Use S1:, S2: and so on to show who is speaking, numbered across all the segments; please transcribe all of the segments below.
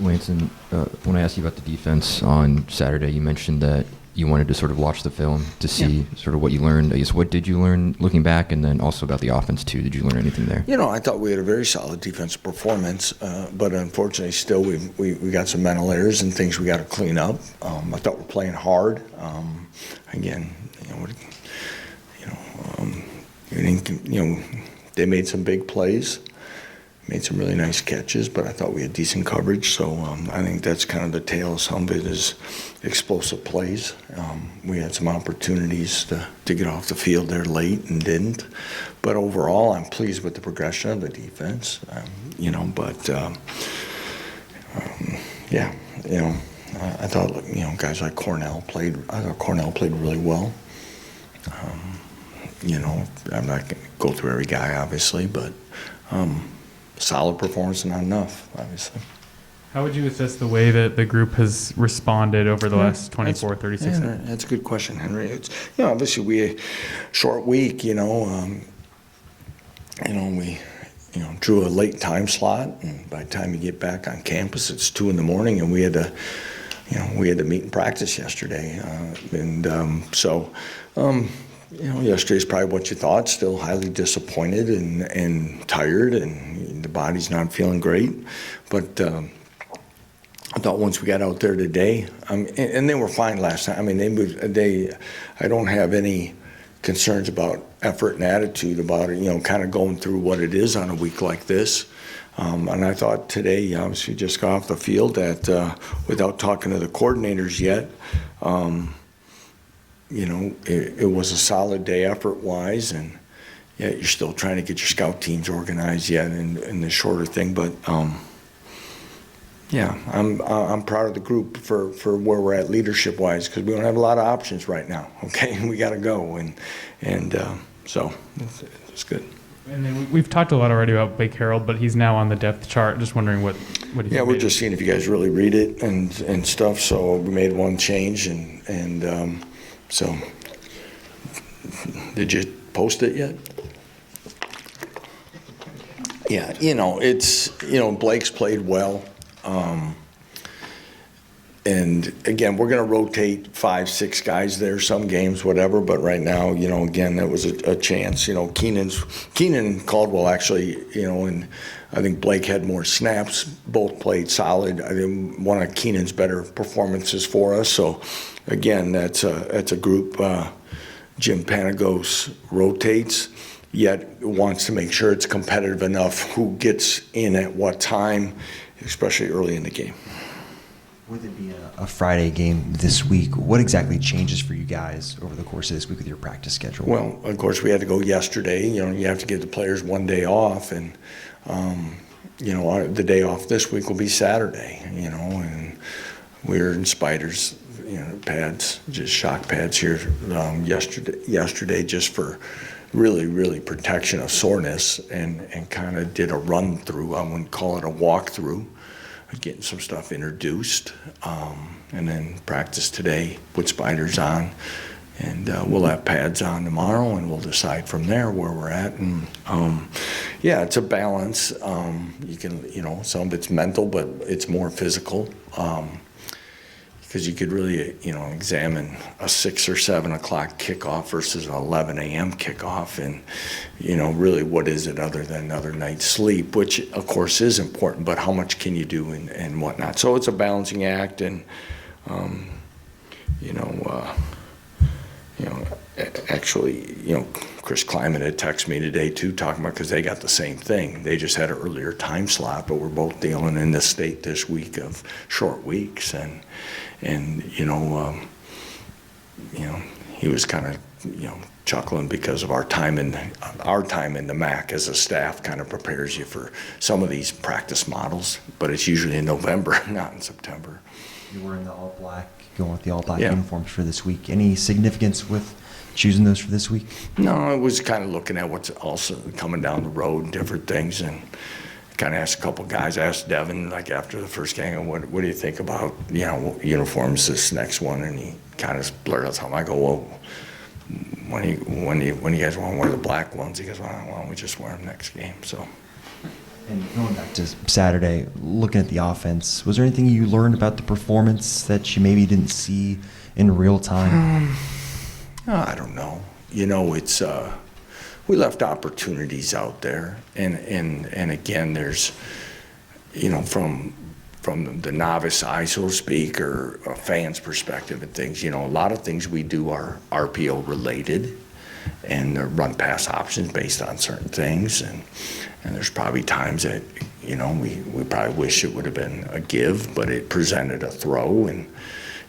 S1: Lance, and when I asked you about the defense on Saturday, you mentioned that you wanted to sort of watch the film to see sort of what you learned. I guess, what did you learn looking back, and then also about the offense too? Did you learn anything there?
S2: I thought we had a very solid defensive performance, but unfortunately still we got some mental errors and things we got to clean up. I thought we're playing hard. Again, they made some big plays, made some really nice catches, but I thought we had decent coverage. So I think that's kind of the tale of some of it is explosive plays. We had some opportunities to get off the field there late and didn't. But overall, I'm pleased with the progression of the defense. I thought guys like Cornell played. I thought Cornell played really well. I'm not going to go through every guy, obviously, but solid performance and not enough, obviously.
S3: How would you assess the way that the group has responded over the last 24, 36
S2: minutes? That's a good question, Henry. It's, obviously we short week, we drew a late time slot, and by the time you get back on campus, it's 2 a.m, and we had to meet and practice yesterday, yesterday's probably what you thought. Still highly disappointed and tired, and the body's not feeling great. But I thought once we got out there today, and they were fine last night. I mean, I don't have any concerns about effort and attitude about it. Kind of going through what it is on a week like this. And I thought today, obviously, just got off the field that without talking to the coordinators yet. It was a solid day effort-wise, and you're still trying to get your scout teams organized yet in the shorter thing. But I'm proud of the group for where we're at leadership-wise, because we don't have a lot of options right now. Okay, we got to go, so it's good.
S3: And then we've talked a lot already about Blake Harold, but he's now on the depth chart. Just wondering what do you think?
S2: We're just seeing if you guys really read it and stuff. So we made one change and. So, did you post it yet? Yeah, it's, Blake's played well. And again, we're going to rotate 5, 6 guys there, some games, whatever. But right now, again, that was a chance. Keenan and Caldwell actually, and I think Blake had more snaps. Both played solid. I think one of Keenan's better performances for us. So, again, that's a group. Jim Panagos rotates, yet wants to make sure it's competitive enough who gets in at what time, especially early in the game.
S4: With it being a Friday game this week, what exactly changes for you guys over the course of this week with your practice schedule?
S2: Well, of course, we had to go yesterday. You have to give the players one day off, and the day off this week will be Saturday. And we're in Spiders, pads, just shock pads here yesterday, just for really protection of soreness, and kind of did a run through. I wouldn't call it a walk through. Getting some stuff introduced, and then practice today, put Spiders on, and we'll have pads on tomorrow, and we'll decide from there where we're at. And it's a balance. You can, some of it's mental, but it's more physical, because you could really, examine a 6 or 7 o'clock kickoff versus an 11 a.m. kickoff, and really what is it other than another night's sleep, which of course is important, but how much can you do and whatnot. So it's a balancing act, and actually, Chris Kleiman had texted me today too, talking about, because they got the same thing. They just had an earlier time slot, but we're both dealing in this state this week of short weeks, and he was kind of chuckling because of our time in the MAC as a staff kind of prepares you for some of these practice models, but it's usually in November, not in September.
S4: You were in the all black, going with the all black uniforms for this week. Any significance with choosing those for this week?
S2: No, it was kind of looking at what's also coming down the road and different things, and kind of asked a couple guys. I asked Devin, like, after the first game, what do you think about uniforms this next one? And he kind of blurted out something. I go, well, when you guys want to wear the black ones? He goes, well, why don't we just wear them next game? So
S4: And going back to Saturday, looking at the offense, was there anything you learned about the performance that you maybe didn't see in real time?
S2: I don't know. You know, it's we left opportunities out there, and again, there's, you know, from the novice eye, so to speak, or a fan's perspective and things, you know, a lot of things we do are RPO related, and they're run pass options based on certain things, and there's probably times that, you know, we probably wish it would have been a give, but it presented a throw, and,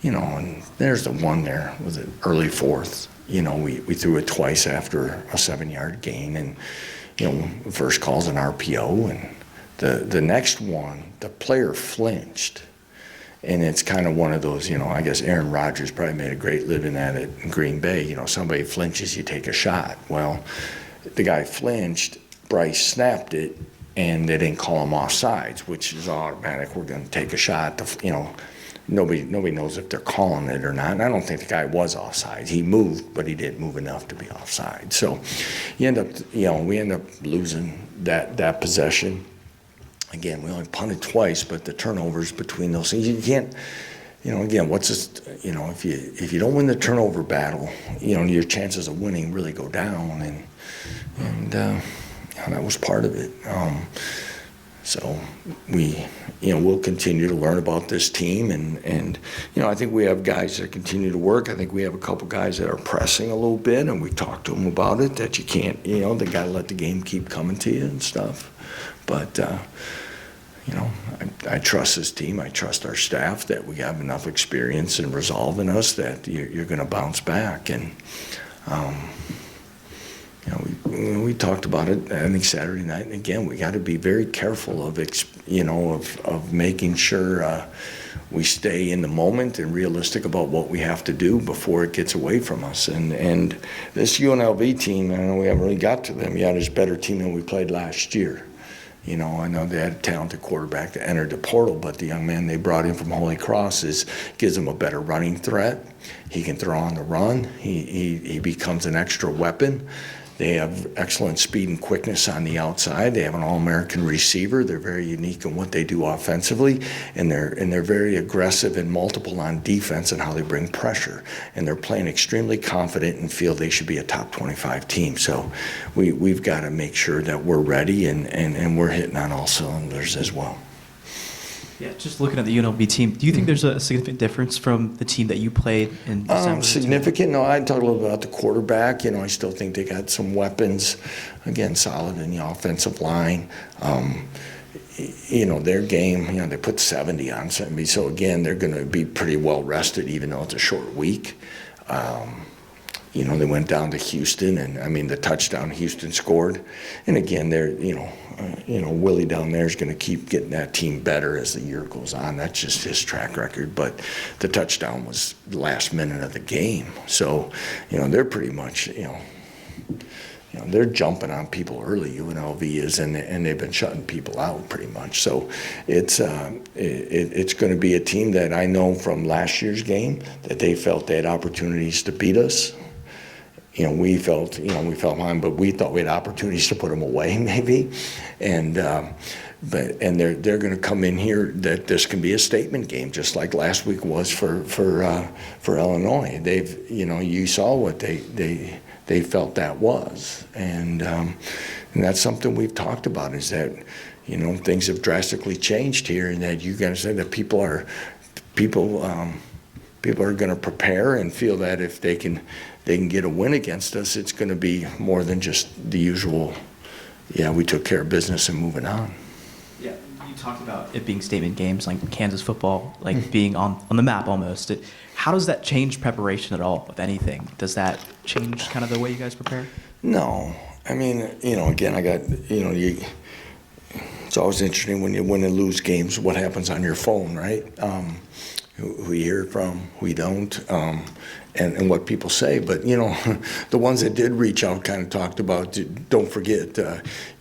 S2: you know, and there's the one there, was it early fourth, you know, we threw it twice after a 7-yard gain, and, you know, the first call's an RPO, and the next one, the player flinched. And it's kind of one of those, you know, I guess Aaron Rodgers probably made a great living at it in Green Bay. You know, somebody flinches, you take a shot. Well, the guy flinched, Bryce snapped it, and they didn't call him offsides, which is automatic. We're going to take a shot. You know, nobody knows if they're calling it or not. And I don't think the guy was offside. He moved, but he didn't move enough to be offside. So you end up, you know, we end up losing that possession. Again, we only punted twice, but the turnovers between those things, you can't, you know, again, what's this, you know, if you don't win the turnover battle, you know, your chances of winning really go down, and that was part of it. So we, you know, we'll continue to learn about this team, and you know, I think we have guys that continue to work. I think we have a couple guys that are pressing a little bit, and we talked to them about it, that you can't, you know, they got to let the game keep coming to you and stuff. But, you know, I trust this team. I trust our staff that we have enough experience and resolve in us that you're going to bounce back. And, you know, we talked about it, I think, Saturday night. And, again, we got to be very careful of, you know, of making sure we stay in the moment and realistic about what we have to do before it gets away from us. And this UNLV team, I know we haven't really got to them yet, is a better team than we played last year. You know, I know they had a talented quarterback that entered the portal, but the young man they brought in from Holy Cross gives him a better running threat. He can throw on the run. He becomes an extra weapon. They have excellent speed and quickness on the outside. They have an All-American receiver. They're very unique in what they do offensively, and they're very aggressive and multiple on defense and how they bring pressure. And they're playing extremely confident and feel they should be a top 25 team. So we've got to make sure that we're ready and we're hitting on all cylinders as well.
S5: Yeah, just looking at the UNLV team, do you think there's a significant difference from the team that you played in December?
S2: Significant? No, I'd talk a little bit about the quarterback. You know, I still think they got some weapons. Again, solid in the offensive line. You know, their game, you know, they put 70 on 70. So, again, they're going to be pretty well rested, even though it's a short week. You know, they went down to Houston, and, I mean, the touchdown Houston scored. And, again, they're, you know, Willie down there is going to keep getting that team better as the year goes on. That's just his track record. But the touchdown was the last minute of the game. So, you know, they're pretty much, you know, they're jumping on people early, UNLV is, and they've been shutting people out pretty much. So it's going to be a team that I know from last year's game that they felt they had opportunities to beat us. You know, we felt fine, but we thought we had opportunities to put them away, maybe. And they're going to come in here that this can be a statement game, just like last week was for Illinois. They've, you know, you saw what they felt that was, and that's something we've talked about, is that, you know, things have drastically changed here, and that you got to say that people are going to prepare and feel that if they can get a win against us, it's going to be more than just the usual, yeah, we took care of business and moving on.
S5: Yeah, you talked about it being statement games, like Kansas football, like being on the map almost. How does that change preparation at all, if anything? Does that change kind of the way you guys prepare? No.
S2: I mean, you know, again, it's always interesting when you win and lose games, what happens on your phone, right? Who you hear from, who you don't, and what people say. But, you know, the ones that did reach out kind of talked about, don't forget,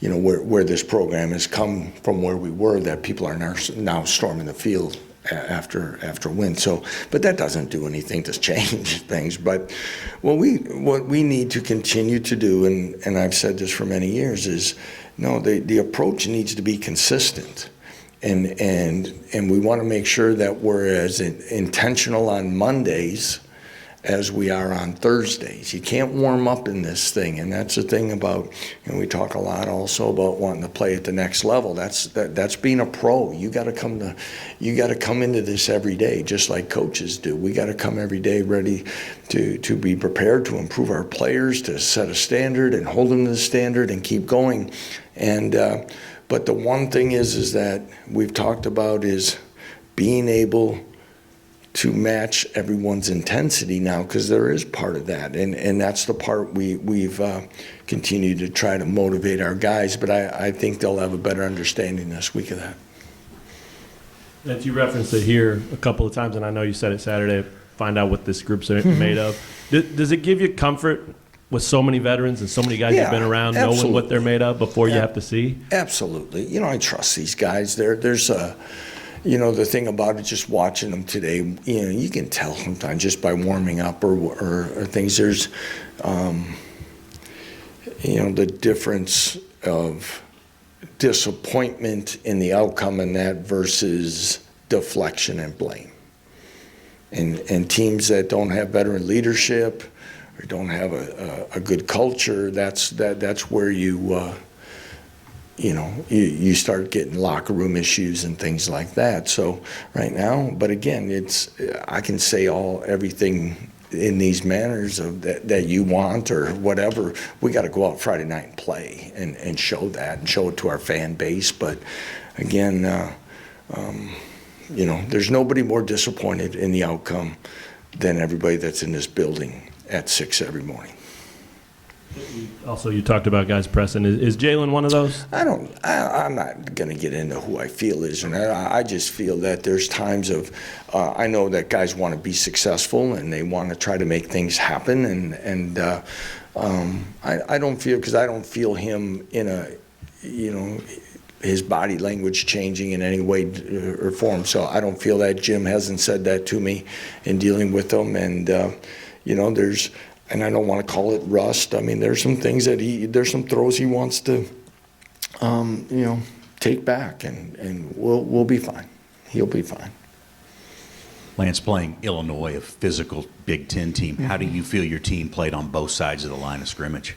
S2: you know, where this program has come from, where we were, that people are now storming the field after a win. So, but that doesn't do anything to change things. But what we need to continue to do, and I've said this for many years, is no, the approach needs to be consistent. And we want to make sure that we're as intentional on Mondays as we are on Thursdays. You can't warm up in this thing, and that's the thing about, we talk a lot also about wanting to play at the next level. That's being a pro. You got to come into this every day, just like coaches do. We got to come every day ready to be prepared to improve our players, to set a standard and hold them to the standard and keep going. And but the one thing is that we've talked about is being able to match everyone's intensity now, because there is part of that, and that's the part we've continued to try to motivate our guys, but I think they'll have a better understanding this week of that.
S6: That you referenced it here a couple of times, and I know you said it Saturday, find out what this group's made of. Does it give you comfort with so many veterans and so many guys who've been around, knowing what they're made of before you have to see?
S2: Absolutely. I trust these guys. There's a the thing about it, just watching them today, you can tell sometimes just by warming up or things. There's, the difference of disappointment in the outcome in that versus deflection and blame. And teams that don't have veteran leadership or don't have a good culture, that's where you start getting locker room issues and things like that. So right now, but again, I can say everything in these manners of that you want or whatever. We got to go out Friday night and play and show that and show it to our fan base. But again, there's nobody more disappointed in the outcome than everybody that's in this building at 6 every morning.
S6: Also, you talked about guys pressing. Is Jalen one of those?
S2: I'm not going to get into who I feel is or not. I just feel that there's times of, I know that guys want to be successful and they want to try to make things happen. And I don't feel, because I don't feel him in his body language changing in any way or form. So I don't feel that. Jim hasn't said that to me in dealing with him. And, and I don't want to call it rust. I mean, there's some things there's some throws he wants to, take back, and we'll be fine. He'll be fine.
S7: Lance, playing Illinois, a physical Big Ten team, how do you feel your team played on both sides of the line of scrimmage?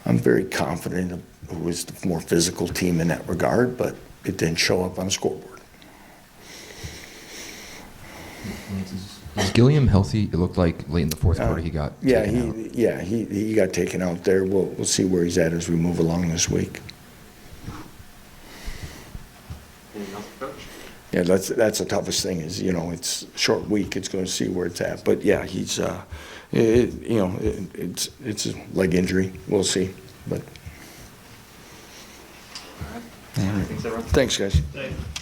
S2: I'm very confident of who was the more physical team in that regard, but it didn't show up on the scoreboard.
S1: Is Gilliam healthy? It looked like late in the fourth quarter he got taken out.
S2: He got taken out there. We'll see where he's at as we move along this week. Yeah, that's the toughest thing is, it's a short week. It's going to see where it's at. But yeah, he's it's a leg injury. We'll see. But
S3: Thanks, everyone.
S2: thanks, guys.
S6: Thanks.